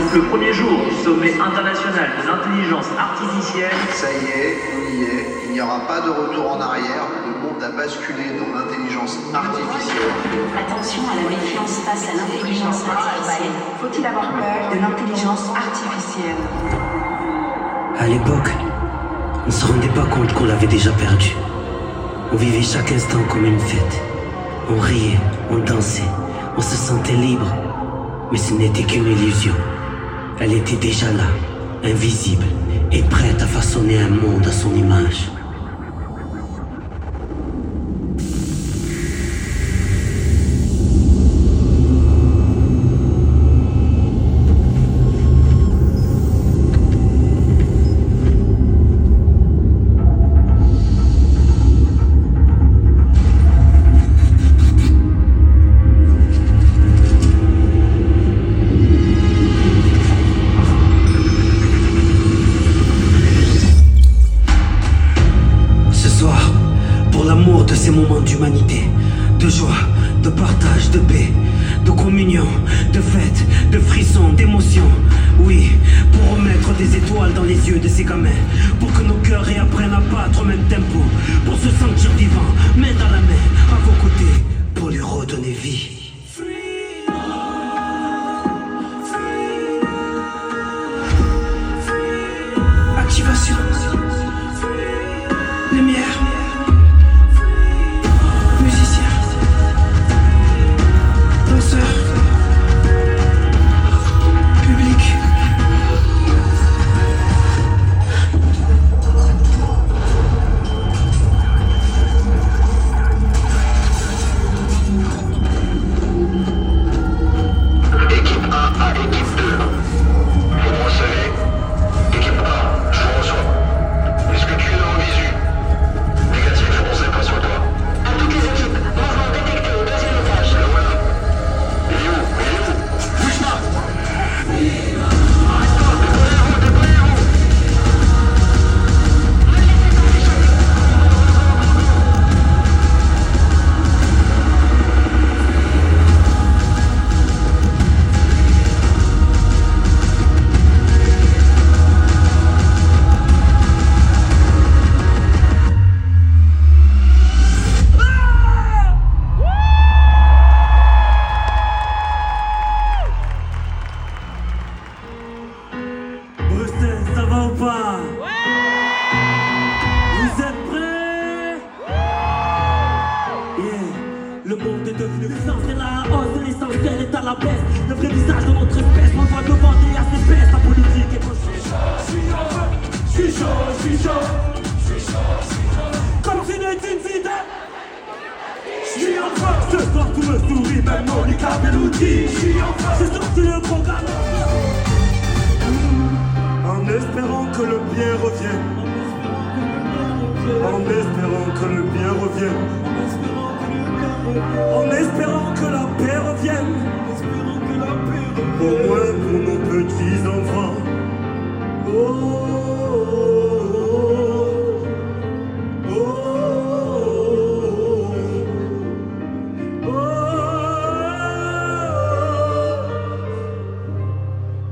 donc le premier jour du sommet international de l'intelligence artificielle. Ça y est, on y est. Il n'y aura pas de retour en arrière. Le monde a basculé dans l'intelligence artificielle. Attention à la méfiance face à l'intelligence artificielle. Faut-il avoir peur de l'intelligence artificielle? À l'époque, on ne se rendait pas compte qu'on l'avait déjà perdu. On vivait chaque instant comme une fête. On riait, on dansait, on se sentait libre. Mais ce n'était qu'une illusion. Elle était déjà là, invisible, et prête à façonner un monde à son image. De ces moments d'humanité, de joie, de partage, de paix, de communion, de fête, de frissons, d'émotions. Oui, pour remettre des étoiles dans les yeux de ces gamins, pour que nos cœurs réapprennent à battre au même tempo, pour se sentir vivant, main dans la main, à vos côtés, pour lui redonner vie. Activation. Lumière. Ça va ou pas? Vous êtes prêts? Le monde est devenu puissance et la hausse de l'essentiel est à la baisse. Le vrai visage de notre espèce, on va devant et à ses baisses. La politique est Je suis chaud. Comme Zinedine Zidane. Je suis en feu. Ce soir tout me sourit, même mon handicap et l'outil. J'ai sorti le programme. En espérant que le bien revienne. En espérant que le bien revienne. En espérant que la paix revienne. Au moins pour nos petits enfants. Oh, oh, oh, oh.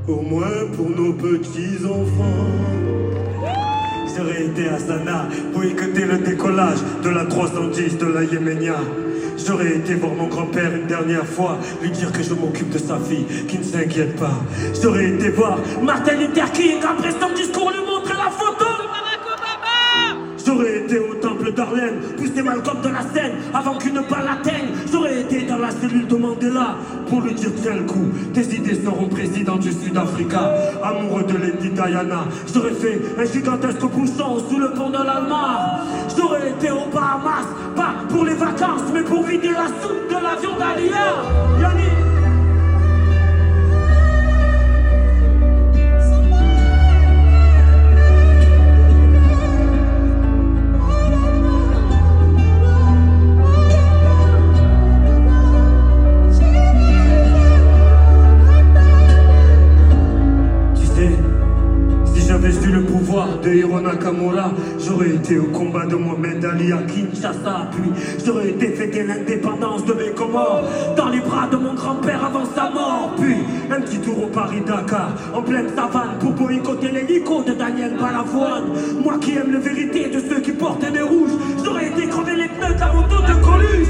Au moins pour nos petits enfants. J'aurais été à Sanaa pour écouter le décollage de la 310 de la Yéménia. J'aurais été voir mon grand-père une dernière fois, lui dire que je m'occupe de sa fille, qu'il ne s'inquiète pas. J'aurais été voir Martin Luther King après son discours, lui montrer la photo de Barack Obama. J'aurais été au temple d'Arlène, pousser Malcolm de la scène avant qu'une balle atteigne. J'aurais été dans la cellule de Mandela pour lui dire tiens le coup, tes idées seront président du Sud-Africa. Amoureux de Lady Diana, j'aurais fait un gigantesque bouchon sous le pont de la Mare. J'aurais été aux Bahamas, pas pour les vacances, mais pour vider la soupe de l'avion d'Alia. Yannick. De Hiro Nakamura, j'aurais été été au combat de Mohamed Ali à Kinshasa. Puis j'aurais été fêter l'indépendance de mes Comores dans les bras de mon grand-père avant sa mort. Puis un petit tour au Paris-Dakar en pleine savane pour boycotter l'hélico de Daniel Balavoine. Moi qui aime la vérité de ceux qui portent des rouges, j'aurais été crever les pneus de la moto de Coluche.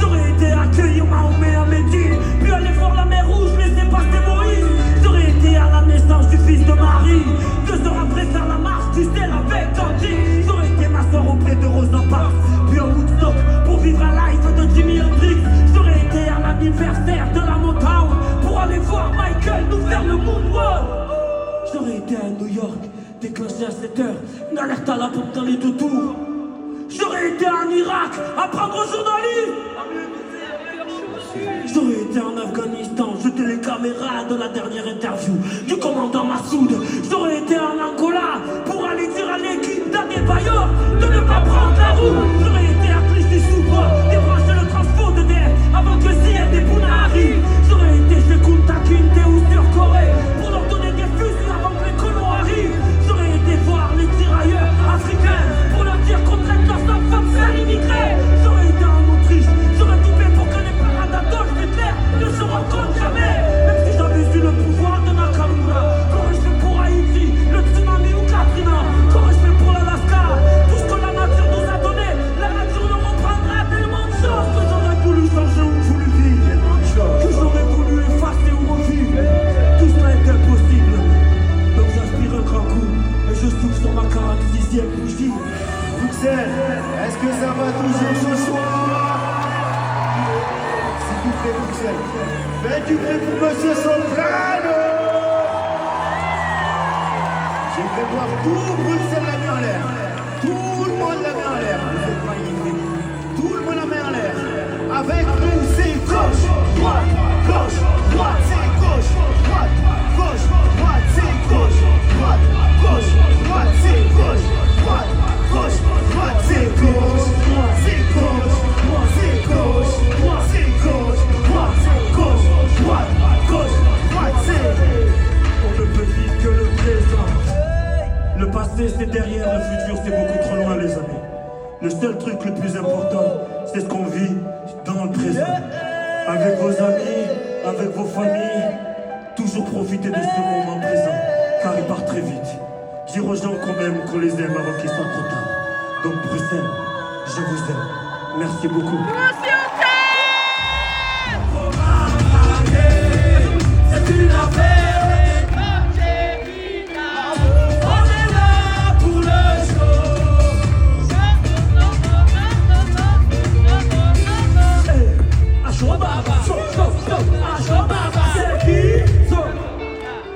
J'aurais été accueillir Mahomet à Médine, puis aller voir la mer Rouge, laisser passer Moïse. J'aurais été à la naissance du fils de Marie, 2 heures après faire la marche du sel avec Tanti. J'aurais été m'asseoir auprès de Rosa Parks, puis à Woodstock pour vivre un live de Jimi Hendrix. J'aurais été à l'anniversaire de la Motown pour aller voir Michael nous faire le moonwalk. J'aurais été à New York, déclenché à 7h, une alerte à la pompe dans les 2 tours. J'aurais été en Irak, apprendre aux journalistes. J'aurais été en Afghanistan, jeter les caméras de la dernière interview du commandant Massoud. J'aurais été en Angola pour aller dire à l'équipe d'Adebayor de ne pas prendre la route. J'aurais été à Clichy-sous-Bois, débrancher le transfo de DF avant que CRD Bouna arrive. J'aurais été chez Kunta Kinte ou sur Corée pour leur donner des fusils avant que les colons arrivent. J'aurais été voir les tirailleurs africains pour leur dire qu'on traite leurs enfants de faire immigrer. J'aurais été en Autriche, j'aurais tout fait pour que les parents d'Adolf Hitler ne se rencontrent jamais. Même si j'avais eu le pouvoir de Nakamura, qu'aurais-je fait pour Haïti, le tsunami ou Katrina? Qu'aurais-je fait pour l'Alaska? Tout ce que la nature nous a donné, la nature nous reprendra tellement de choses que j'aurais voulu changer ou voulu vivre, que j'aurais voulu effacer ou revivre. Tout cela est impossible. Donc j'aspire un grand coup et je souffle sur ma 46e bougie. Bruxelles, est-ce que ça va toujours ce soir? S'il vous plaît, Bruxelles, faites du bruit pour Monsieur Soprano. J'aimerais voir tout Bruxelles la main en l'air. Tout le monde la main en l'air. Vous faites pas une idée. Tout le monde la main en l'air. Avec nous, c'est gauche, droite, gauche, droite, c'est gauche, droite, gauche, droite, c'est gauche, droite, gauche, droite, c'est gauche, droite, gauche, droite, c'est gauche, c'est gauche, c'est gauche, c'est gauche, droite, c'est gauche, droite, gauche, droite, c'est. On ne peut vivre que le présent. Le passé c'est derrière, le futur c'est beaucoup trop loin les amis. Le seul truc le plus important, c'est ce qu'on vit dans le présent. Avec vos amis, avec vos familles, toujours profiter de ce moment présent, car il part très vite. Dire aux gens qu'on aime, qu'on les aime avant qu'il soit trop tard. Donc Bruxelles, je vous aime. Merci beaucoup. C'est une affaire. On est là pour le show. Ashobaba, stop, Ashobaba. C'est qui?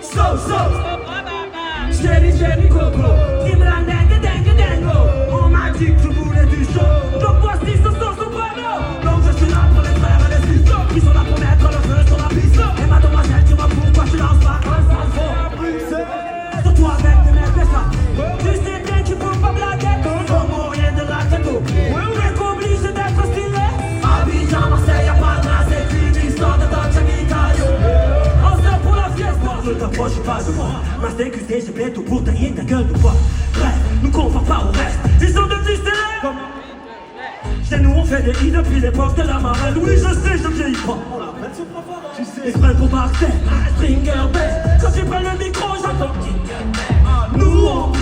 Stop. Jenny Coco, Kimla Dengo. On m'a dit que tu voulais du show. Donc voici ce soprano. Donc je suis là pour les frères et les fils qui sont là pour mettre le feu sur la piste. Et mademoiselle, dis-moi pourquoi tu lances pas un salvo. Surtout avec des mecs ça. Tu sais bien qu'il faut pas blaguer. Faut mourir de la tête. T'es qu'obligé d'être stylé. Abidjan, Marseille, y'a pas de race. C'est fini, histoire de Dolce Vita. On sort pour la fiesta. Ne t'approche pas de moi. Ma sécurité, j'ai plaît tout pour tailler ta gueule de bois. Bref, nous confonds pas au reste. Ils sont devenus célèbres. Chez nous on fait des hits depuis l'époque de la marelle. Oui je sais, je vieillis pas. Exprès pour Marseille, Stringer Bass. Quand j'ai pris le micro, j'entends Nous on